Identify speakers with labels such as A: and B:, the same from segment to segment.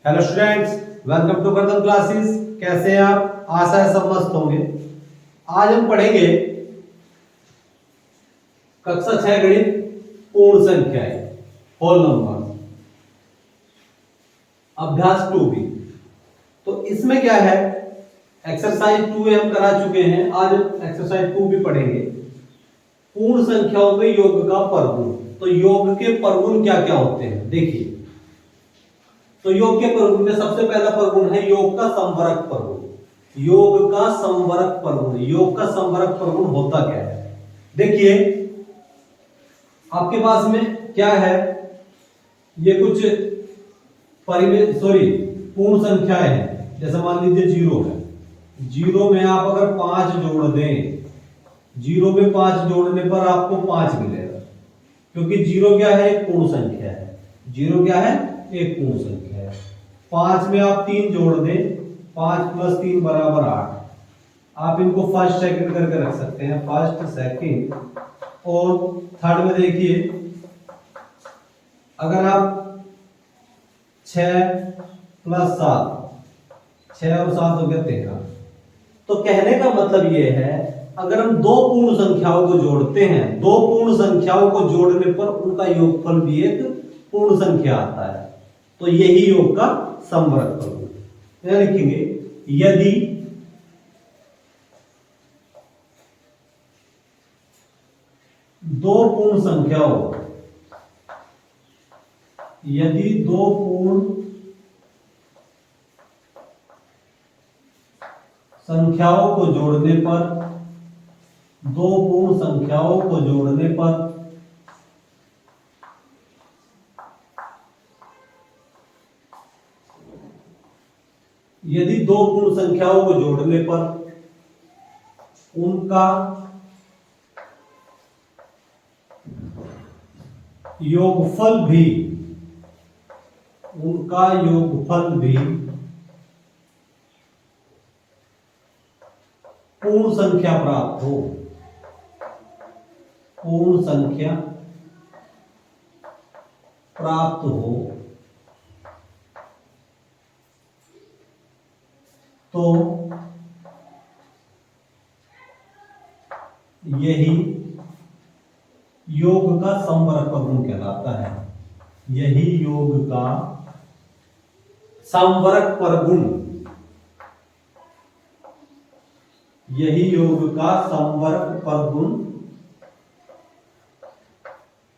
A: Hello students, welcome to गर्दन classes. कैसे हैं आप? आशा है सब मस्त होंगे। आज हम पढ़ेंगे कक्षा 6 गणित पूर्ण संख्याएं, होल नंबर, अभ्यास 2B। तो इसमें क्या है, एक्सरसाइज 2A हम करा चुके हैं। आज हम एक्सरसाइज 2B पढ़ेंगे। पूर्ण संख्याओं में योग का परगुण। तो योग के परगुण क्या क्या होते हैं देखिए। तो योग के परगुण में सबसे पहला परगुण है योग का समवरक परगुण। योग का समवरक परगुण, योग का समवरक परगुण होता क्या है देखिए। आपके पास में क्या है, ये कुछ पूर्ण संख्याएं हैं। जैसे मान लीजिए 0 है। 0 में आप अगर 5 जोड़ दें, 0 में 5 जोड़ने पर आपको 5 मिलेगा, क्योंकि 0 क्या है, एक पूर्ण संख्या है। 0 क्या है, एक पूर्ण संख्या है। 5 में आप 3 जोड़ दें, 5 + 3 = 8। आप इनको फर्स्ट सेकंड करके रख सकते हैं, फर्स्ट सेकंड। और थर्ड में देखिए, अगर आप 6 + 7, 6 और 7 हो गया 13। तो कहने का मतलब ये है, अगर हम दो पूर्ण संख्याओं को जोड़ते हैं, दो पूर्ण संख्याओं को जोड़ने पर उनका योगफल भी एक पूर्ण संख्या आता है। तो यही योग का समवरक परगुण। यहां लिखेंगे, यदि दो पूर्ण संख्याओं, यदि दो पूर्ण संख्याओं को जोड़ने पर, दो पूर्ण संख्याओं को जोड़ने पर यदि दो पूर्ण संख्याओं को जोड़ने पर उनका योगफल भी, उनका योगफल भी पूर्ण संख्या प्राप्त हो, पूर्ण संख्या प्राप्त हो, तो यही योग का समवरक परगुण कहलाता है। यही योग का समवरक परगुण, यही योग का समवरक परगुण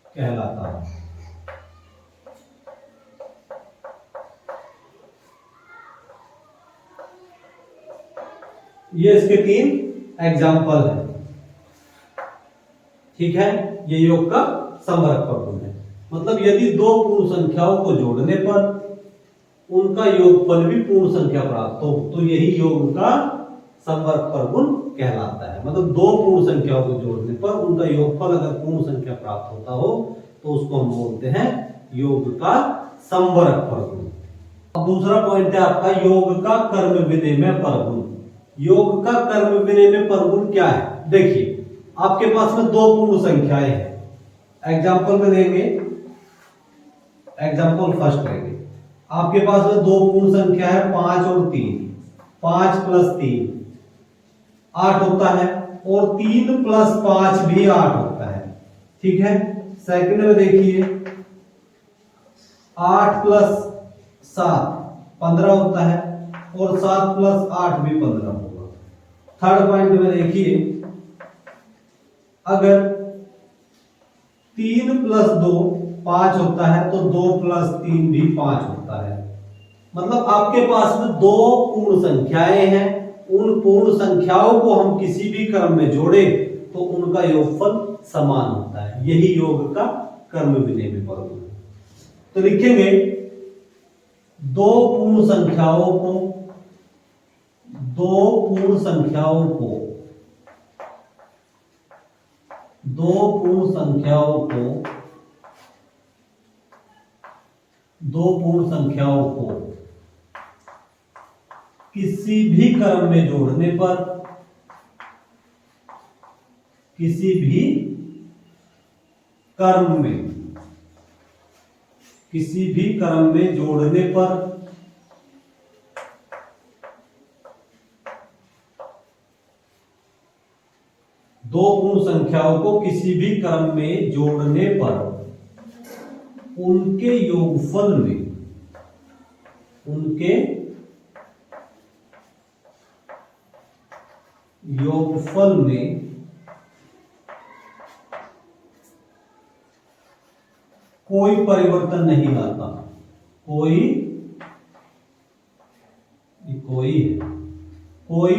A: कहलाता है। ये इसके 3 एग्जाम्पल है। ठीक है, ये योग का समवरक परगुण है। मतलब यदि दो पूर्ण संख्याओं को जोड़ने पर उनका योगफल भी पूर्ण संख्या प्राप्त हो, तो यही योग का समवरक परगुण कहलाता है। मतलब दो पूर्ण संख्याओं को जोड़ने पर उनका योगफल अगर पूर्ण संख्या प्राप्त होता हो, तो उसको हम बोलते हैं योग का समवरक परगुण। अब दूसरा पॉइंट है आपका योग का कर्म विनिमय परगुण। योग का कर्म विनिमय परगुण क्या है देखिए। आपके पास में दो पूर्ण संख्याएं हैं। एग्जाम्पल में देंगे, एग्जाम्पल फर्स्ट लेंगे। आपके पास में दो पूर्ण संख्या है 5 और 3। 5 + 3 8 होता है, और 3 + 5 भी 8 होता है। ठीक है। सेकंड में देखिए, 8 + 7 15 होता है, और 7 + 8 भी 15 होगा। थर्ड पॉइंट में देखिए, अगर 3 + 2 5 होता है, तो 2 + 3 भी 5 होता है। मतलब आपके पास में दो पूर्ण संख्याएं हैं। उन पूर्ण संख्याओं को हम किसी भी क्रम में जोड़े तो उनका योगफल समान होता है। यही योग का कर्म विनिमय परगुण। तो लिखेंगे, दो पूर्ण संख्याओं को, दो पूर्ण संख्याओं को, दो पूर्ण संख्याओं को, दो पूर्ण संख्याओं को किसी भी क्रम में जोड़ने पर, किसी भी क्रम में, किसी भी क्रम में जोड़ने पर दो पूर्ण संख्याओं को किसी भी क्रम में जोड़ने पर उनके योगफल में कोई परिवर्तन नहीं आता। कोई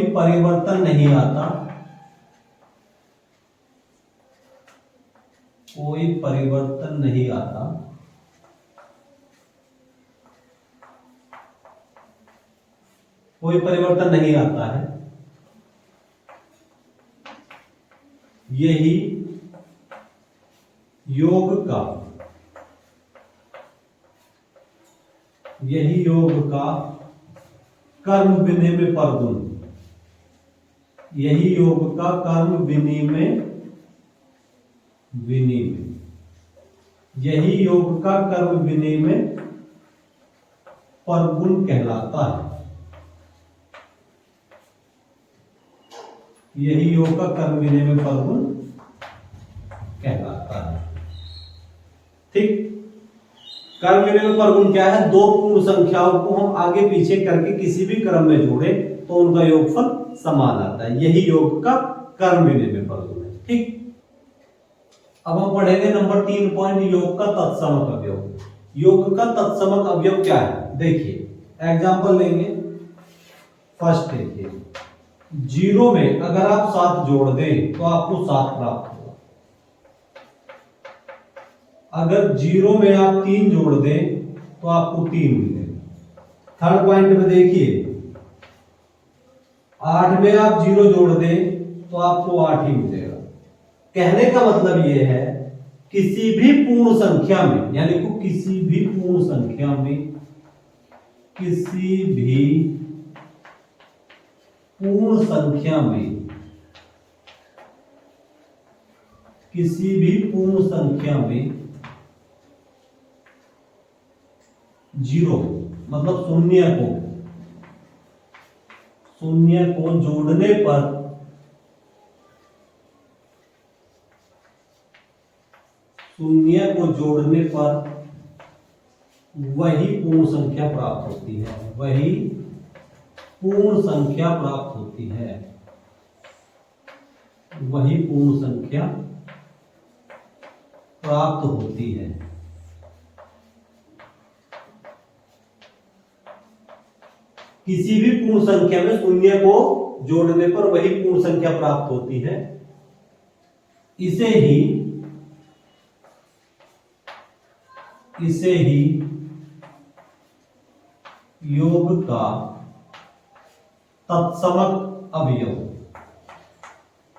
A: परिवर्तन नहीं आता। कोई परिवर्तन नहीं आता। कोई परिवर्तन नहीं आता है। यही योग का कर्म विनिमय परगुण। यही योग का कर्म विनिमय। यही योग का कर्म विनिमय परगुण कहलाता है। यही योग का कर्म विनिमय परगुण कहलाता है। ठीक, कर्म विनिमय परगुण क्या है? दो पूर्ण संख्याओं को हम आगे पीछे करके किसी भी क्रम में जोड़े तो उनका योगफल समान आता है। यही योग का कर्म विनिमय परगुण है। ठीक, अब हम पढ़ेंगे नंबर 3 पॉइंट, योग का तत्समक अवयव। योग का तत्समक अवयव क्या है? देखिए एग्जांपल लेंगे। फर्स्ट देखिए, 0 में अगर आप 7 जोड़ दें तो आपको 7 प्राप्त होगा। अगर 0 में आप 3 जोड़ दें तो आपको 3 मिलेगा। थर्ड पॉइंट में देखिए, 8 में आप 0 जोड़ दें तो आपको 8 ही मिलेगा। कहने का मतलब यह है किसी भी पूर्ण संख्या में, यानी कि किसी भी पूर्ण संख्या में, किसी भी पूर्ण संख्या में, किसी भी पूर्ण संख्या में 0 मतलब शून्य को जोड़ने पर वही पूर्ण संख्या प्राप्त होती है। वही पूर्ण संख्या प्राप्त होती है। वही पूर्ण संख्या प्राप्त होती है। किसी भी पूर्ण संख्या में शून्य को जोड़ने पर वही पूर्ण संख्या प्राप्त होती है। इसे ही योग का तत्समक अवयव,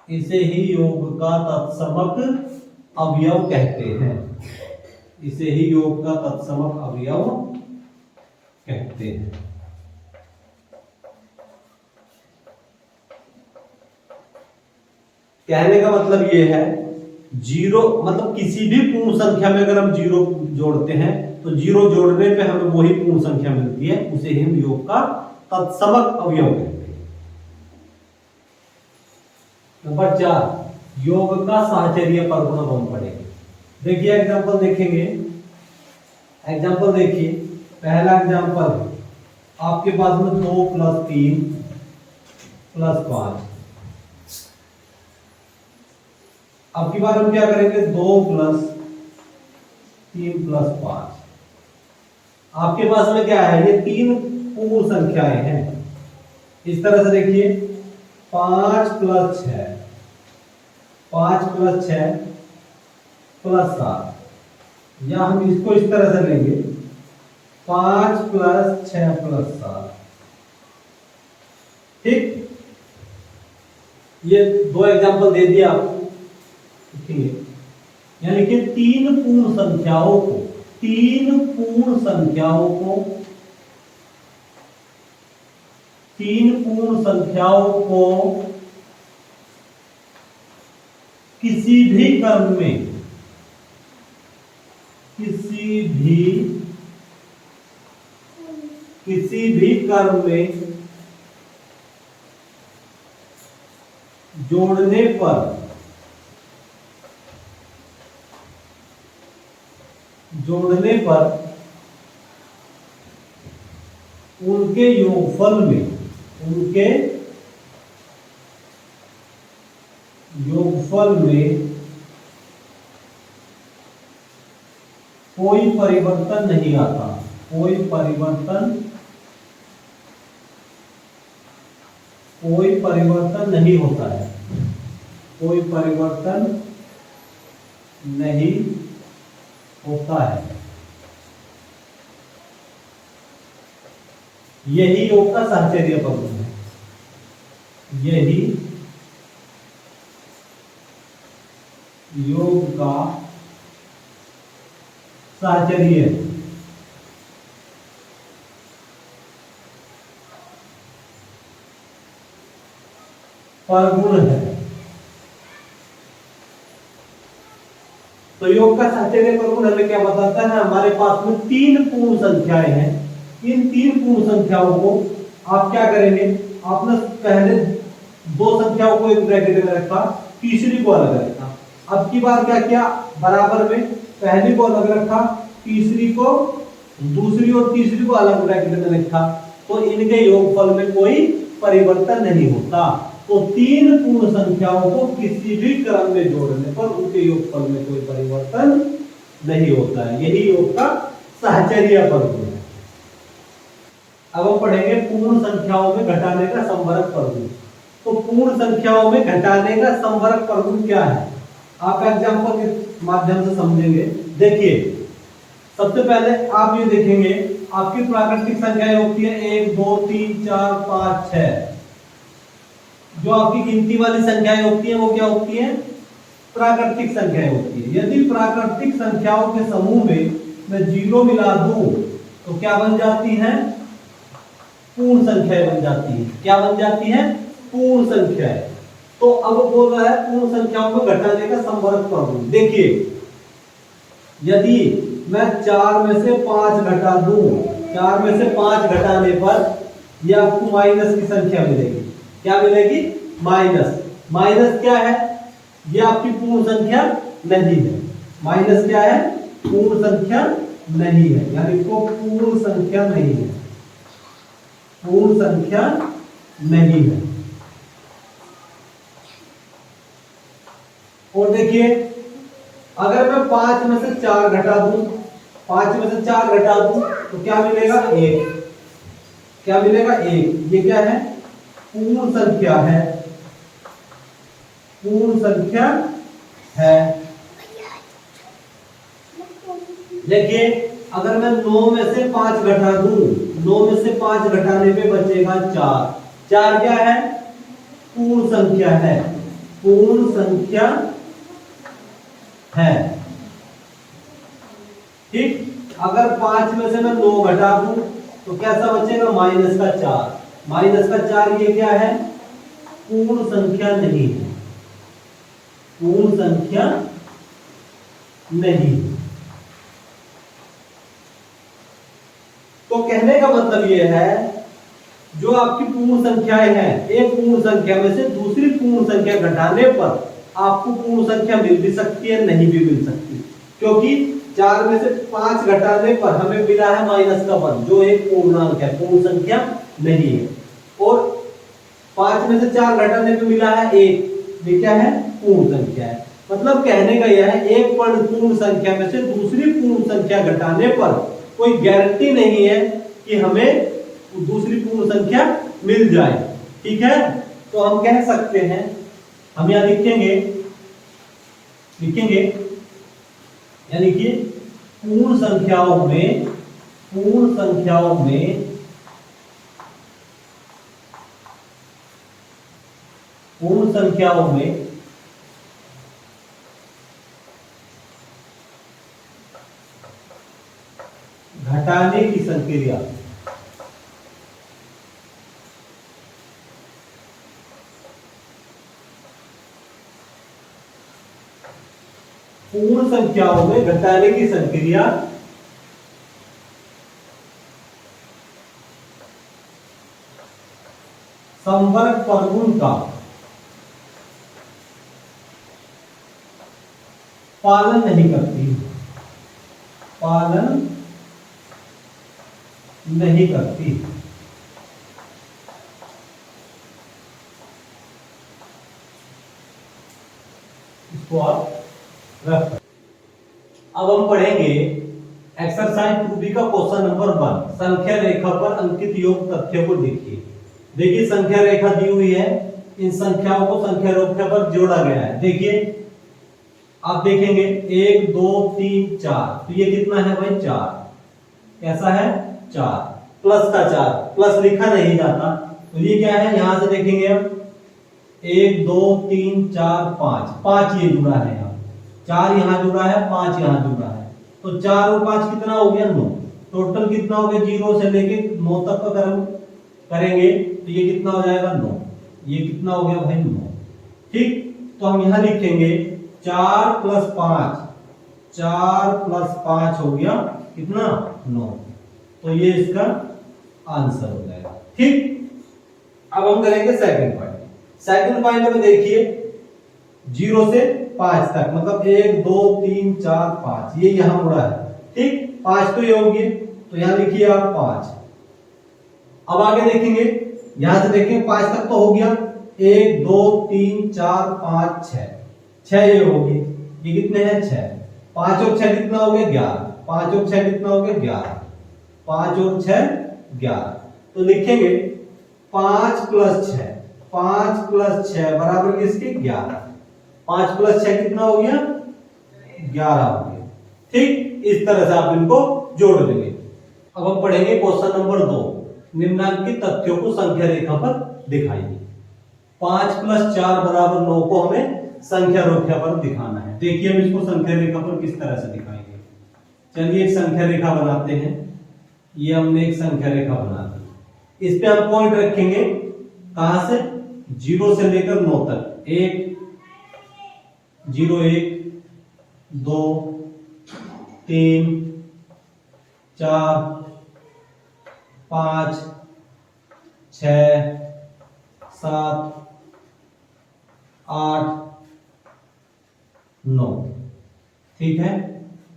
A: इसे ही योग का तत्समक अवयव कहते हैं। इसे ही योग का तत्समक अवयव कहते हैं। कहने का मतलब यह है 0 मतलब किसी भी पूर्ण संख्या में अगर हम 0 जोड़ते हैं तो 0 जोड़ने पे हमें वही पूर्ण संख्या मिलती है। उसे ही हम योग का तत्समक अवयव कहते हैं। नंबर 4, योग का साहचर्य परगुण हम पढ़ेंगे। देखिए एग्जांपल देखेंगे। एग्जांपल देखिए, पहला एग्जांपल आपके पास में 2 + 3 + 5। अब की बार हम क्या करेंगे? 2 + 3 + 5। आपके पास में क्या है? ये 3 पूर्ण संख्याएं हैं। इस तरह से देखिए, 5 + 6, 5 + 6 + 7, या हम इसको इस तरह से लेंगे, 5 + 6 + 7। ठीक, ये 2 एग्जांपल दे दिया आपको। ठीक है, यानी कि 3 पूर्ण संख्याओं को किसी भी क्रम में जोड़ने पर जोड़ने पर उनके योगफल में कोई परिवर्तन नहीं आता, कोई परिवर्तन नहीं होता है, कोई परिवर्तन नहीं होता है। यही योग का साहचर्य प्रगुण है, यही योग का साहचर्य प्रगुण है। तो योग का साहचर्य प्रगुण हमें क्या बताता है? हमारे पास में तीन पूर्ण संख्याएं हैं। इन तीन पूर्ण संख्याओं को आप क्या करेंगे? आपने पहले दो संख्याओं को एक ब्रैकेट में रखा, तीसरी को अलग रखा। अब की बार क्या किया? बराबर में पहली को अलग रखा, तीसरी को, दूसरी और तीसरी को अलग ब्रैकेट में रखा। तो इनके योगफल में कोई परिवर्तन नहीं होता। तो तीन पूर्ण संख्याओं को किसी भी क्रम में जोड़ने पर उनके योगफल में कोई परिवर्तन नहीं होता है। यही योग का साहचर्य प्रगुण है। अब हम पढ़ेंगे पूर्ण संख्याओं में घटाने का संवरक प्रगुण। तो पूर्ण संख्याओं में घटाने का संवरक प्रगुण क्या है? आप एग्जांपल के माध्यम से समझेंगे। देखिए, सबसे पहले आप ये देखेंगे, आपकी प्राकृतिक संख्याएं होती है 1 2 3 4 5 6। जो आपकी गिनती वाली संख्याएं होती हैं वो क्या होती हैं? प्राकृतिक संख्याएं होती है। यदि प्राकृतिक संख्याओं के समूह में मैं 0 मिला दूं तो क्या बन जाती हैं? पूर्ण संख्याएं बन जाती है। क्या बन जाती है? पूर्ण संख्याएं। तो अब बोल रहा है पूर्ण संख्याओं को घटाने का संवरक प्रगुण। देखिए, यदि मैं 4 में से 5 घटा दूं, 4 में से 5 घटाने पर यह आपको माइनस की संख्या मिलेगी। क्या मिलेगी? माइनस। माइनस क्या है? यह आपकी पूर्ण संख्या नहीं है। माइनस क्या है? पूर्ण संख्या नहीं है, यानी को पूर्ण संख्या नहीं है, पूर्ण संख्या नहीं है। और देखिए, अगर मैं 5 में से 4 घटा दूं, 5 में से 4 घटा दूं तो क्या मिलेगा? 1। क्या मिलेगा? 1। ये क्या है? पूर्ण संख्या है, पूर्ण संख्या है। देखिए, अगर मैं 9 में से 5 घटा दूं, 9 में से 5 घटाने पे बचेगा 4। 4 क्या है? पूर्ण संख्या है, पूर्ण संख्या है। ठीक। अगर 5 में से मैं 9 घटा दूं तो कैसा बचेगा? माइनस का 4। माइनस का 4 ये क्या है? पूर्ण संख्या नहीं है, पूर्ण संख्या नहीं। तो कहने का मतलब ये है, जो आपकी पूर्ण संख्याएं हैं, एक पूर्ण संख्या में से दूसरी पूर्ण संख्या घटाने पर आपको पूर्ण संख्या मिल भी सकती है, नहीं भी मिल सकती। क्योंकि 4 में से 5 घटाने पर हमें मिला है माइनस का 1, जो एक पूर्णांक है, पूर्ण संख्या नहीं है। और 5 में से 4 घटाने पे मिला है 1, ये क्या है? पूर्ण संख्या है। मतलब कहने का यह है, एक पूर्ण संख्या में से दूसरी पूर्ण संख्या घटाने पर कोई गारंटी नहीं है कि हमें दूसरी पूर्ण संख्या मिल जाए। ठीक है? तो हम कह सकते हैं, हम यहां लिखेंगे यानी कि पूर्ण संख्याओं में घटाने की संक्रिया पूर्ण संख्याओं में घटाने की संक्रिया संवर्ग प्रगुण का पालन नहीं करती। पालन नहीं करती। इसको आप रख। अब हम पढ़ेंगे एक्सरसाइज 2B का क्वेश्चन नंबर 1। संख्या रेखा पर अंकित योग तथ्य को देखिए। देखिए संख्या रेखा दी हुई है, इन संख्याओं को संख्या रेखा पर जोड़ा गया है। देखिए आप देखेंगे 1 2 3 4, तो ये कितना है भाई 4। कैसा है 4, प्लस का 4, प्लस लिखा नहीं जाता, तो ये क्या है यहां से देखेंगे हम 1 2 3 4 5, 5 ये जुड़ा है यहाँ, 4 यहाँ जुड़ा है, 5 यहाँ जुड़ा है, तो 4 और 5 कितना हो गया 9। टोटल कितना हो गया 0 से लेके 9 तक अगर हम करेंगे तो ये कितना हो जाएगा 9। ये कितना हो गया भाई 9। ठीक, तो हम यहां लिखेंगे 4 प्लस 5, 4 प्लस 5 हो गया कितना 9, तो ये इसका आंसर हो जाएगा। ठीक, अब हम करेंगे सेकंड पॉइंट। सेकंड पॉइंट में देखिए 0 से 5 तक, मतलब 1 2 3 4 5, ये यहां मुड़ा है। ठीक, 5 तो ये हो गए, तो यहां लिखिए आप 5। अब आगे देखेंगे, यहां से देखेंगे 5 तक तो हो गया, 1 2 3 4 5 6, 6 ये हो गए, ये कितने हैं 6। 5 और 6 कितना हो गया 11, 5 और 6 कितना हो गया 11, 5 और 6 11, तो लिखेंगे 5 प्लस 6, 5 प्लस 6 बराबर किसके 11, 5 प्लस 6 कितना हो गया 11 हो गया। ठीक, इस तरह से आप इनको जोड़ देंगे। अब हम पढ़ेंगे क्वेश्चन नंबर 2। निम्नलिखित तथ्यों को संख्या रेखा पर दिखाइए। 5 प्लस 4 बराबर 9 को हमें संख्या रेखा पर दिखाना है। देखिए हम इसको संख्या रेखा पर किस तरह से दिखाएंगे। चलिए एक संख्या रेखा बनाते हैं। ये हमने एक संख्या रेखा बना दी, इस पे हम पॉइंट रखेंगे कहां से 0 से लेकर 9 तक। 1 0 1 2 3 4 5 6 7 8 9। ठीक है,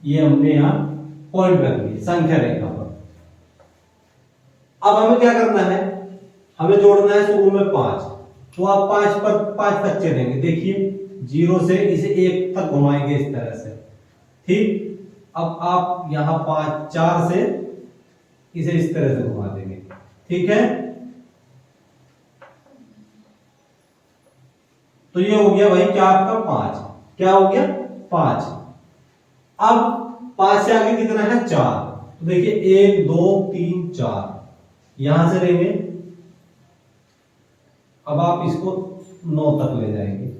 A: ये हमने यहां पॉइंट रख दिए संख्या रेखा पर। अब हमें क्या करना है, हमें जोड़ना है शुरू में 5, तो आप 5 पर 5 तक चलेंगे। देखिए 0 से इसे 1 तक घुमाएंगे इस तरह से। ठीक, अब आप यहां 5 4 से इसे इस तरह से घुमा देंगे। ठीक है, तो ये हो गया भाई क्या आपका 5, क्या हो गया 5। अब 5 से आगे कितना है 4, तो देखिए 1 2 3 4 यहां से लेंगे। अब आप इसको 9 तक ले जाएंगे।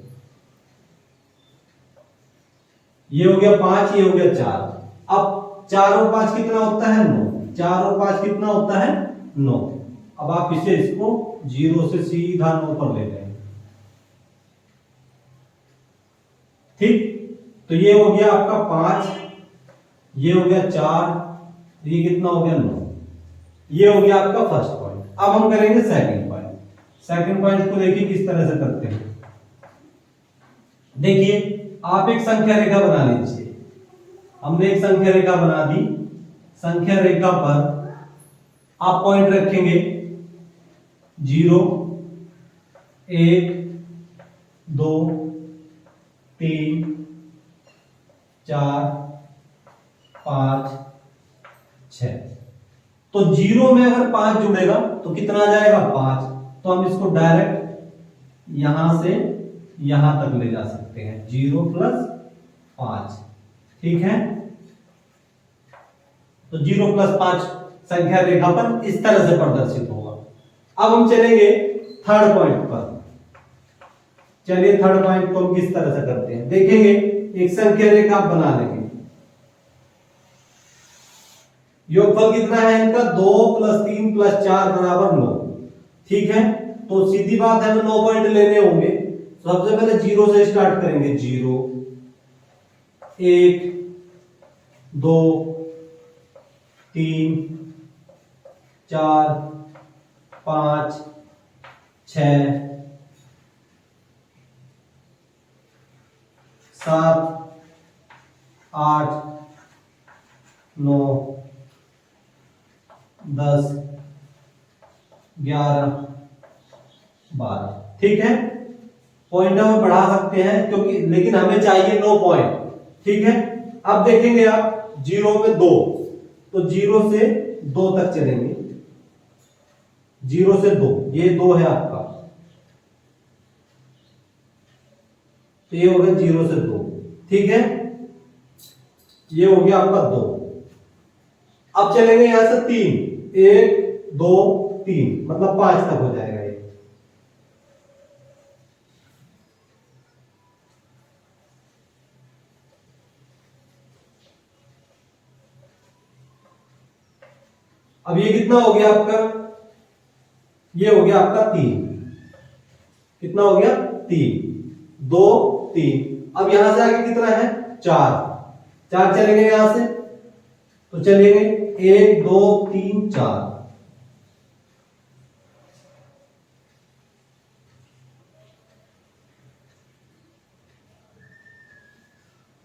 A: ये हो गया 5, ये हो गया 4। अब 4 और 5 कितना होता है 9, 4 और 5 कितना होता है 9। अब आप इसे इसको 0 से सीधा 9 पर ले जाएंगे। ठीक, तो ये हो गया आपका 5, ये हो गया 4, ये कितना हो गया 9। ये हो गया आपका फर्स्ट पॉइंट। अब हम करेंगे सेकंड पॉइंट। सेकंड पॉइंट को देखिए किस तरह से करते हैं। देखिए आप एक संख्या रेखा बना लीजिए। हमने एक संख्या रेखा बना दी। संख्या रेखा पर आप पॉइंट रखेंगे 0 1 2 3 4 5 6। तो 0 में अगर 5 जुड़ेगा तो कितना आ जाएगा 5, तो हम इसको डायरेक्ट यहां से यहां तक ले जा सकते हैं 0 प्लस 5। ठीक है, तो 0 प्लस 5 संख्या रेखा पर इस तरह से प्रदर्शित होगा। अब हम चलेंगे थर्ड पॉइंट पर। चलिए थर्ड पॉइंट को हम किस तरह से करते हैं देखेंगे। एक संख्या रेखा आप बना लेंगे। योगफल कितना है इनका 2 प्लस 3 प्लस 4 बराबर 9। ठीक है, तो सीधी बात है हमें 9 पॉइंट लेने होंगे। सबसे पहले 0 से स्टार्ट करेंगे। 0 1 2 3 4 5 6 7 8 9, 10, 11, 12। ठीक है, पॉइंट हम बढ़ा सकते हैं क्योंकि, लेकिन हमें चाहिए 9 पॉइंट। ठीक है, अब देखेंगे आप 0 में 2, तो 0 से 2 तक चलेंगे। 0 से 2, ये 2 है आपका, तो ये हो गया 0 से 2। ठीक है, ये हो गया आपका 2। अब चलेंगे यहां से 3, 1, 2, 3, मतलब 5 तक हो जाएगा ये। अब ये कितना हो गया आपका, ये हो गया आपका 3। कितना हो गया, 3, 2, 3। अब यहां से आगे कितना है, 4। 4 चलेंगे यहां से, तो चलेंगे 1, 2, 3, 4।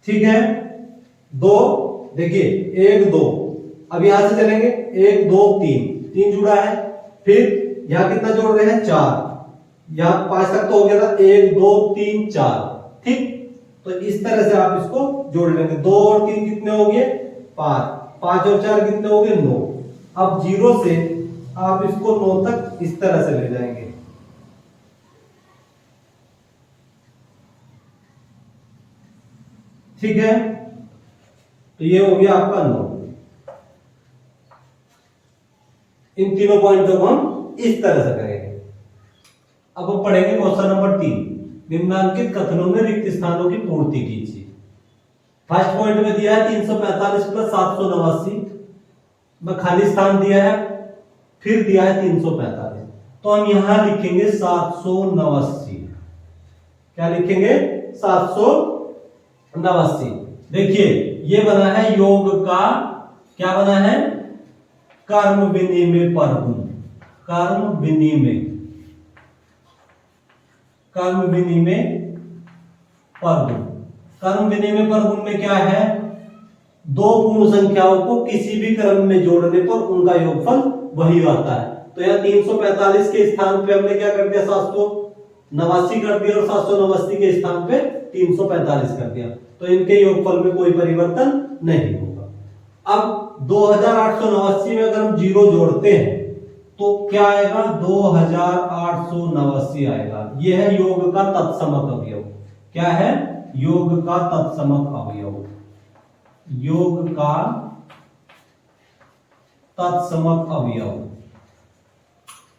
A: ठीक है, 2, देखिए 1, 2। अब यहां से चलेंगे 1, 2, 3, 3 जुड़ा है। फिर यहां कितना जोड़ रहे हैं, 4। यहां 5 तक तो हो गया था, 1, 2, 3, 4। ठीक, तो इस तरह से आप इसको जोड़ लेंगे। 2 और 3 कितने हो गए, 5। 5 और 4 कितने हो गए, 9। अब 0 से आप इसको 9 तक इस तरह से ले जाएंगे। ठीक है, तो ये हो गया आपका 9। इन तीनों पॉइंटों को हम इस तरह से करेंगे। अब हम पढ़ेंगे क्वेश्चन नंबर 3। निम्नांकित कथनों में रिक्त स्थानों की पूर्ति कीजिए। फर्स्ट पॉइंट में दिया है 345 प्लस 789 में खाली स्थान दिया है, फिर दिया है 345, तो हम यहां लिखेंगे 789। क्या लिखेंगे, 789। देखिए ये बना है योग का, क्या बना है, कर्म विनिमय परगुण। कर्म विनिमय, कर्म विनिमय परगुण। कर्म विनिमय परगुण में क्या है, दो पूर्ण संख्याओं को किसी भी क्रम में जोड़ने पर उनका योगफल वही आता है। तो यहाँ 345 के स्थान पे हमने क्या कर दिया, 789 कर दिया, और 789 के स्थान पे 345 कर दिया, तो इनके योगफल में कोई परिवर्तन नहीं होगा। अब 2889 में अगर हम 0 जोड़ते हैं तो क्या आएगा, 2889 आएगा। यह है योग का तत्समक अवयव। क्या है, योग का तत्समक अवयव। योग का तत्समक अवयव,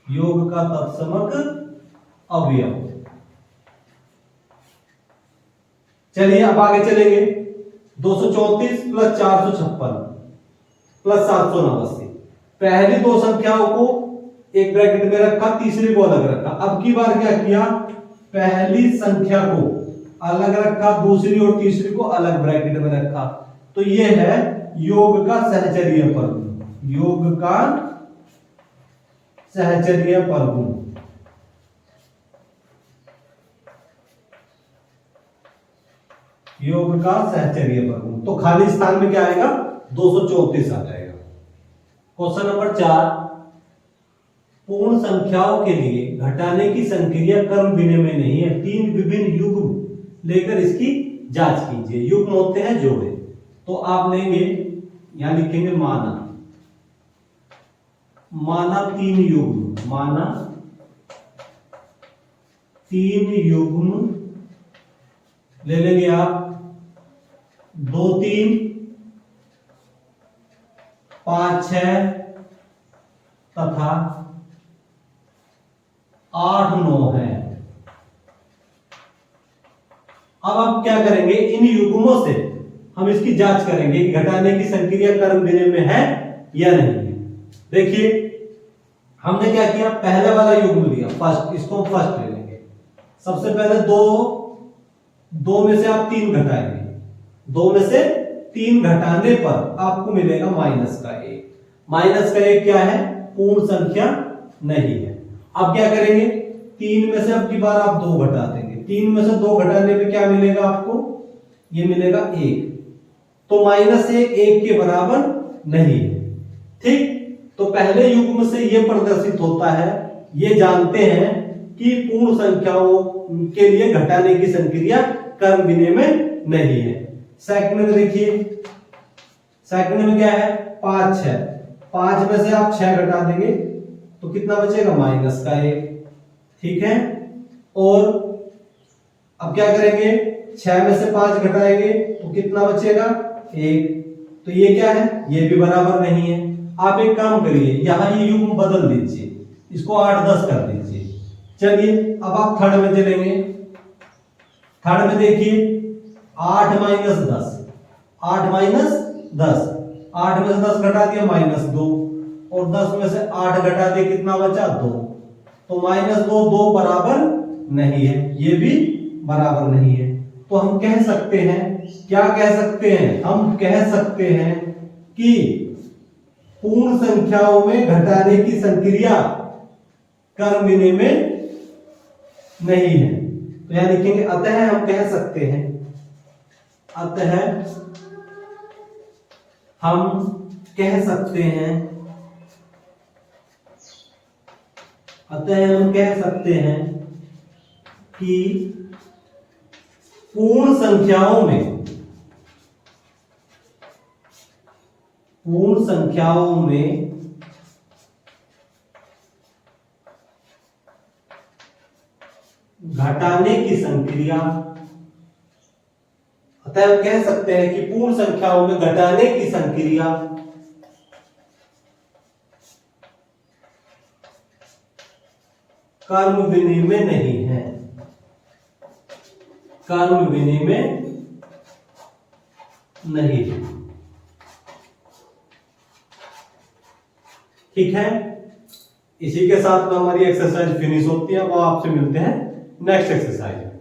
A: योग का तत्समक अवयव। चलिए अब आगे चलेंगे। 234 प्लस 456 प्लस 789, पहली दो संख्याओं को एक ब्रैकेट में रखा, तीसरी को अलग रखा। अब की बार क्या किया, पहली संख्या को अलग रखा, दूसरी और तीसरी को अलग ब्रैकेट में रखा। तो यह है योग का सहचर्य परगुण। योग का सहचर्य परगुण। योग का सहचर्य परगुण, तो खाली स्थान में क्या आएगा, 234 आ जाएगा। क्वेश्चन नंबर 4, पूर्ण संख्याओं के लिए घटाने की संक्रिया कर्म विनिमय नहीं है, 3 विभिन्न युग्म लेकर इसकी जांच कीजिए। युग्म होते हैं जोड़े, तो आप लेंगे, यहां लिखेंगे माना, माना 3 युग्म, माना 3 युग्म ले लेंगे आप, 2 3 5 6 तथा 8 9 है। अब आप क्या करेंगे, इन युग्मों से हम इसकी जांच करेंगे कि घटाने की संक्रिया कर्म विनिमय में है या नहीं है। देखिए हमने क्या किया, पहले वाला युग्म लिया फर्स्ट, इसको फर्स्ट ले लेंगे। सबसे पहले दो में से आप 3 घटाएंगे, 2 में से 3 घटाने पर आपको मिलेगा -1। -1 क्या है, पूर्ण संख्या नहीं है। अब क्या करेंगे, 3 में से अब की बार आप 2 घटा देंगे, 3 में से 2 घटाने पे क्या मिलेगा आपको, ये मिलेगा 1। तो -1 1 के बराबर नहीं है। ठीक, तो पहले युग्म से ये प्रदर्शित होता है, ये जानते हैं कि पूर्ण संख्याओं के लिए घटाने की संक्रिया कर्म विनिमय नहीं है। सेकंड में देखिए, सेकंड में क्या है, 5 है, 5 में से आप 6 घटा देंगे तो कितना बचेगा, -1। ठीक है, और अब क्या करेंगे, 6 में से 5 घटाएंगे तो कितना बचेगा, 1। तो ये क्या है, ये भी बराबर नहीं है। आप एक काम करिए, यहां ये युग्म बदल दीजिए, इसको 8 10 कर दीजिए। चलिए अब आप थर्ड में चलेंगे। थर्ड में देखिए, 8 - 10, 8 - 10, 8 में से 10 घटा दिया -2, और 10 में से 8 घटा दिए कितना बचा, 2। तो -2, 2 बराबर नहीं है, ये भी बराबर नहीं है। तो हम कह सकते हैं, क्या कह सकते हैं, हम कह सकते हैं कि पूर्ण संख्याओं में घटाने की संक्रिया कर्म विनिमय नहीं है। तो यहां लिखेंगे, अतः हम कह सकते हैं, अतः हम कह सकते हैं, अतः हम कह सकते हैं कि पूर्ण संख्याओं में घटाने की संक्रिया, अतः हम कह सकते हैं कि पूर्ण संख्याओं में घटाने की संक्रिया कर्म विनिमय नहीं है, कर्म विनिमय नहीं है। ठीक है, इसी के साथ में हमारी एक्सरसाइज फिनिश होती है। वो आपसे मिलते हैं नेक्स्ट एक्सरसाइज में।